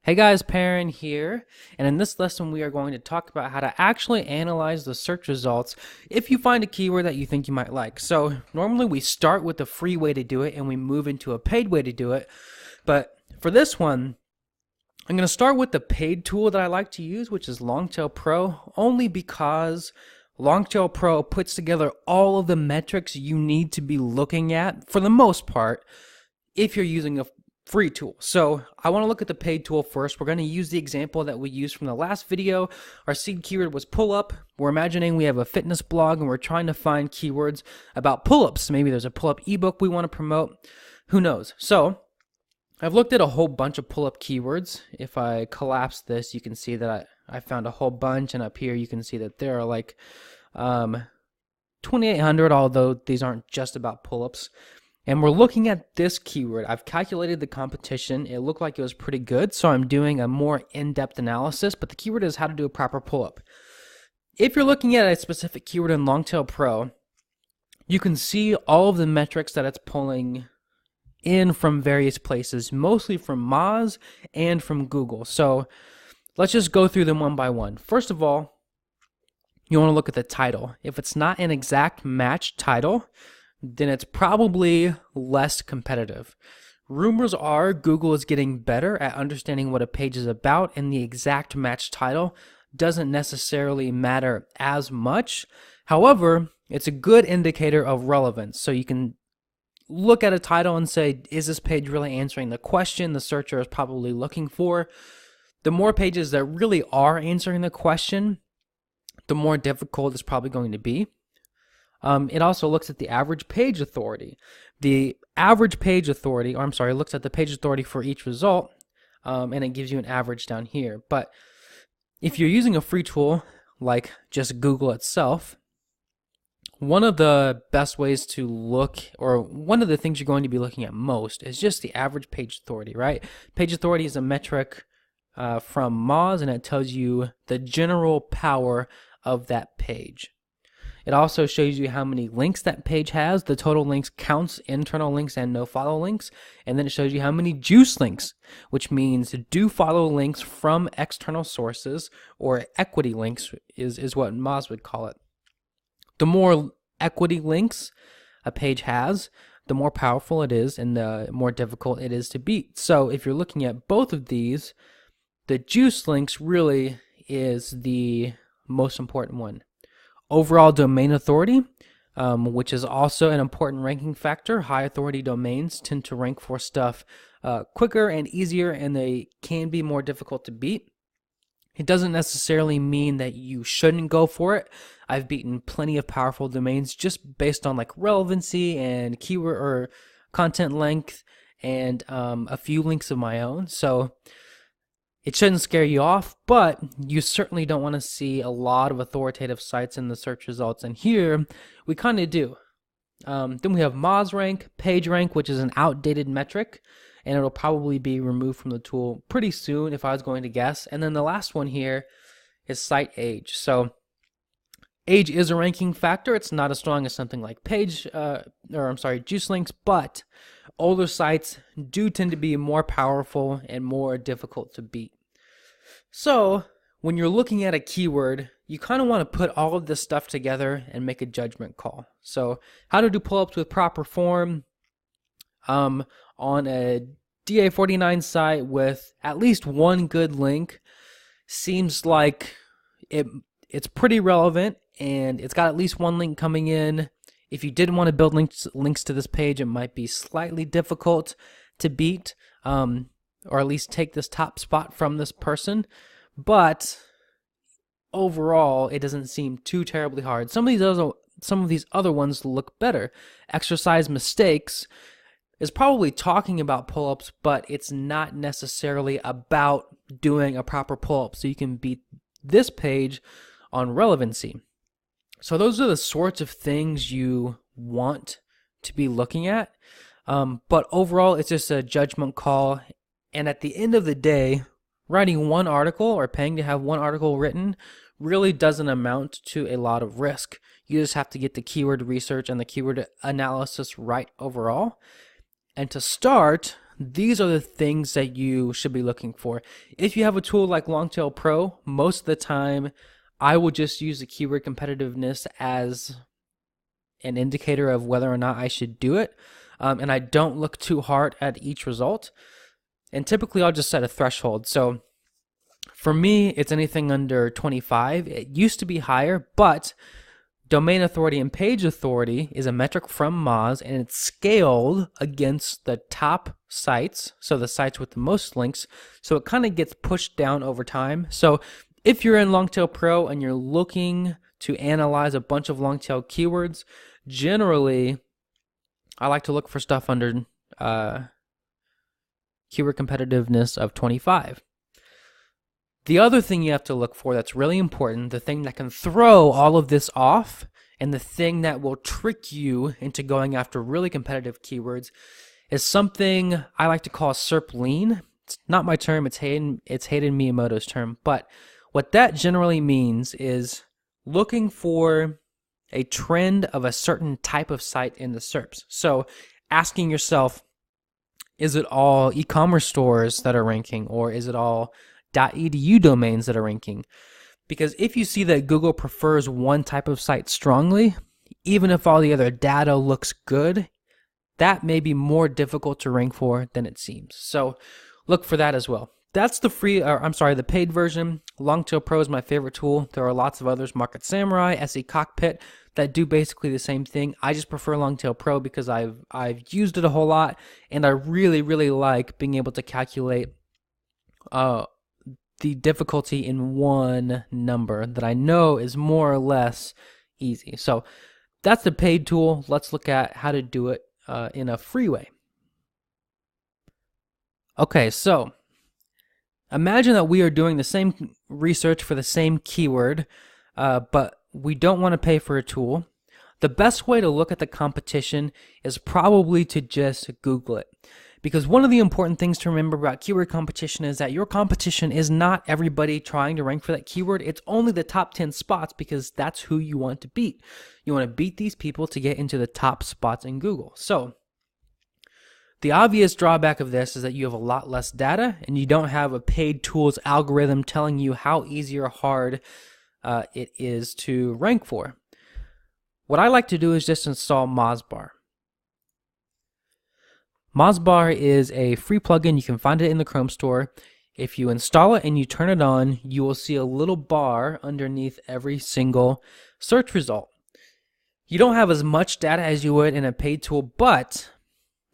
Hey guys, Perrin here, and in this lesson we are going to talk about how to actually analyze the search results if you find a keyword that you think you might like. So normally we start with the free way to do it and we move into a paid way to do it, but for this one I'm going to start with the paid tool that I like to use, which is Longtail Pro, only because Longtail Pro puts together all of the metrics you need to be looking at for the most part if you're using a free tool. So I want to look at the paid tool first. We're going to use the example that we used from the last video. Our seed keyword was pull-up. We're imagining we have a fitness blog and we're trying to find keywords about pull-ups. Maybe there's a pull-up ebook we want to promote. Who knows? So I've looked at a whole bunch of pull-up keywords. If I collapse this, you can see that I found a whole bunch, and up here you can see that there are like 2,800, although these aren't just about pull-ups. And we're looking at this keyword. I've calculated the competition. It looked like it was pretty good, so I'm doing a more in-depth analysis, but the keyword is how to do a proper pull-up. If you're looking at a specific keyword in Longtail Pro, you can see all of the metrics that it's pulling in from various places, mostly from Moz and from Google. So let's just go through them one by one. First of all, you want to look at the title. If it's not an exact match title, then it's probably less competitive. Rumors are Google is getting better at understanding what a page is about, and the exact match title doesn't necessarily matter as much. However, it's a good indicator of relevance. So you can look at a title and say, is this page really answering the question the searcher is probably looking for? The more pages that really are answering the question, the more difficult it's probably going to be. It also looks at the average page authority. The average page authority, or I'm sorry, it looks at the page authority for each result, and it gives you an average down here. But if you're using a free tool like just Google itself, one of the best ways to look, or one of the things you're going to be looking at most, is just the average page authority, right? Page authority is a metric from Moz, and it tells you the general power of that page. It also shows you how many links that page has. The total links counts internal links and no follow links. And then it shows you how many juice links, which means do follow links from external sources, or equity links is what Moz would call it. The more equity links a page has, the more powerful it is and the more difficult it is to beat. So if you're looking at both of these, the juice links really is the most important one. Overall domain authority, which is also an important ranking factor. High authority domains tend to rank for stuff quicker and easier, and they can be more difficult to beat. It doesn't necessarily mean that you shouldn't go for it. I've beaten plenty of powerful domains just based on like relevancy and keyword or content length and a few links of my own. So it shouldn't scare you off, but you certainly don't want to see a lot of authoritative sites in the search results, and here we kind of do. Then we have Moz rank, page rank, which is an outdated metric, and it'll probably be removed from the tool pretty soon if I was going to guess. And then the last one here is site age. So age is a ranking factor. It's not as strong as something like juice links, but older sites do tend to be more powerful and more difficult to beat. So when you're looking at a keyword, you kind of want to put all of this stuff together and make a judgment call. So how to do pull-ups with proper form on a DA49 site with at least one good link seems like it's pretty relevant, and it's got at least one link coming in. If you didn't want to build links to this page, it might be slightly difficult to beat, or at least take this top spot from this person. But overall, it doesn't seem too terribly hard. Some of these other ones look better. Exercise mistakes is probably talking about pull-ups, but it's not necessarily about doing a proper pull-up. So you can beat this page on relevancy. So those are the sorts of things you want to be looking at. But overall, it's just a judgment call. And at the end of the day, writing one article or paying to have one article written really doesn't amount to a lot of risk. You just have to get the keyword research and the keyword analysis right overall. And to start, these are the things that you should be looking for. If you have a tool like Longtail Pro, most of the time I will just use the keyword competitiveness as an indicator of whether or not I should do it. And I don't look too hard at each result. And typically I'll just set a threshold. So for me, it's anything under 25. It used to be higher, but domain authority and page authority is a metric from Moz, and it's scaled against the top sites, so the sites with the most links. So it kind of gets pushed down over time. So if you're in Longtail Pro and you're looking to analyze a bunch of Longtail keywords, generally I like to look for stuff under keyword competitiveness of 25. The other thing you have to look for that's really important, the thing that can throw all of this off, and the thing that will trick you into going after really competitive keywords, is something I like to call SERP lean. It's not my term, it's Hayden Miyamoto's term, but what that generally means is looking for a trend of a certain type of site in the SERPs. So asking yourself, is it all e-commerce stores that are ranking, or is it all .edu domains that are ranking? Because if you see that Google prefers one type of site strongly, even if all the other data looks good, that may be more difficult to rank for than it seems. So look for that as well. That's the paid version. Longtail Pro is my favorite tool. There are lots of others, Market Samurai, SE Cockpit, that do basically the same thing. I just prefer Longtail Pro because I've used it a whole lot, and I really, really like being able to calculate the difficulty in one number that I know is more or less easy. So that's the paid tool. Let's look at how to do it in a free way. Okay, so imagine that we are doing the same research for the same keyword, but we don't want to pay for a tool. The best way to look at the competition is probably to just Google it. Because one of the important things to remember about keyword competition is that your competition is not everybody trying to rank for that keyword. It's only the top 10 spots, because that's who you want to beat. You want to beat these people to get into the top spots in Google. So the obvious drawback of this is that you have a lot less data, and you don't have a paid tools algorithm telling you how easy or hard it is to rank for. What I like to do is just install Mozbar. Mozbar is a free plugin. You can find it in the Chrome store. If you install it and you turn it on, you will see a little bar underneath every single search result. You don't have as much data as you would in a paid tool, but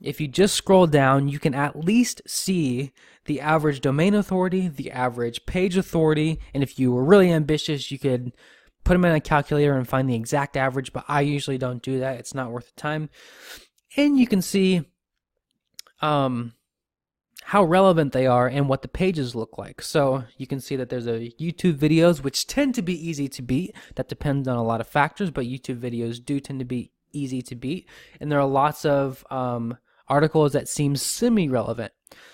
if you just scroll down, you can at least see the average domain authority, the average page authority, and if you were really ambitious, you could put them in a calculator and find the exact average, but I usually don't do that. It's not worth the time. And you can see how relevant they are and what the pages look like. So you can see that there's a YouTube videos, which tend to be easy to beat. That depends on a lot of factors, but YouTube videos do tend to be easy to beat. And there are lots of articles that seem semi-relevant.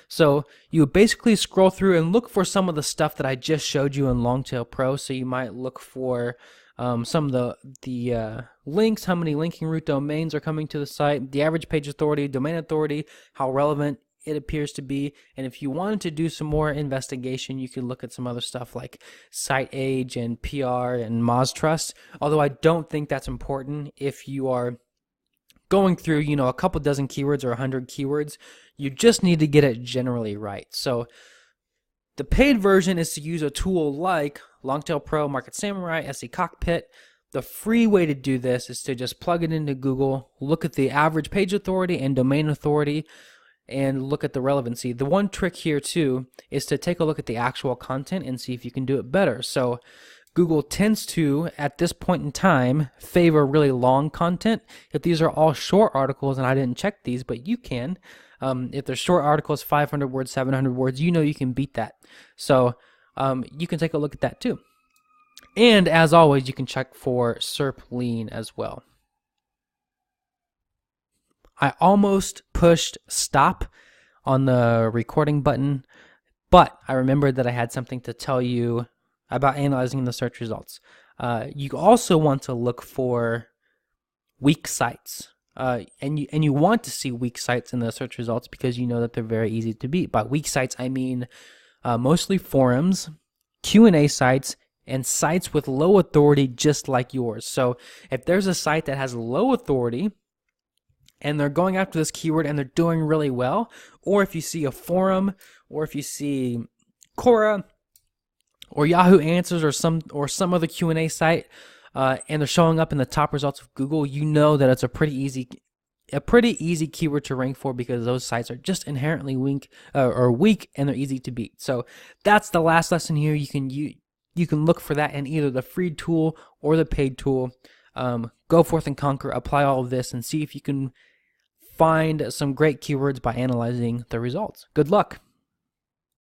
So you basically scroll through and look for some of the stuff that I just showed you in Longtail Pro. So you might look for some of the links, how many linking root domains are coming to the site, the average page authority, domain authority, how relevant it appears to be. And if you wanted to do some more investigation, you could look at some other stuff like site age and PR and Moz Trust. Although I don't think that's important if you are going through, a couple dozen keywords or 100 keywords. You just need to get it generally right. So the paid version is to use a tool like Longtail Pro, Market Samurai, SE Cockpit. The free way to do this is to just plug it into Google, look at the average page authority and domain authority, and look at the relevancy. The one trick here too is to take a look at the actual content and see if you can do it better. So Google tends to, at this point in time, favor really long content. If these are all short articles, and I didn't check these, but you can, if they're short articles, 500 words, 700 words, you can beat that. So you can take a look at that too. And as always, you can check for SERP lean as well. I almost pushed stop on the recording button, but I remembered that I had something to tell you about analyzing the search results. You also want to look for weak sites. and you want to see weak sites in the search results because you know that they're very easy to beat. By weak sites, I mean mostly forums, Q&A sites, and sites with low authority just like yours. So if there's a site that has low authority and they're going after this keyword and they're doing really well, or if you see a forum, or if you see Quora or Yahoo Answers or some other Q&A site, and they're showing up in the top results of Google, you know that it's a pretty easy keyword to rank for because those sites are just inherently weak and they're easy to beat. So that's the last lesson here. You can look for that in either the free tool or the paid tool. Go forth and conquer, apply all of this, and see if you can find some great keywords by analyzing the results. Good luck.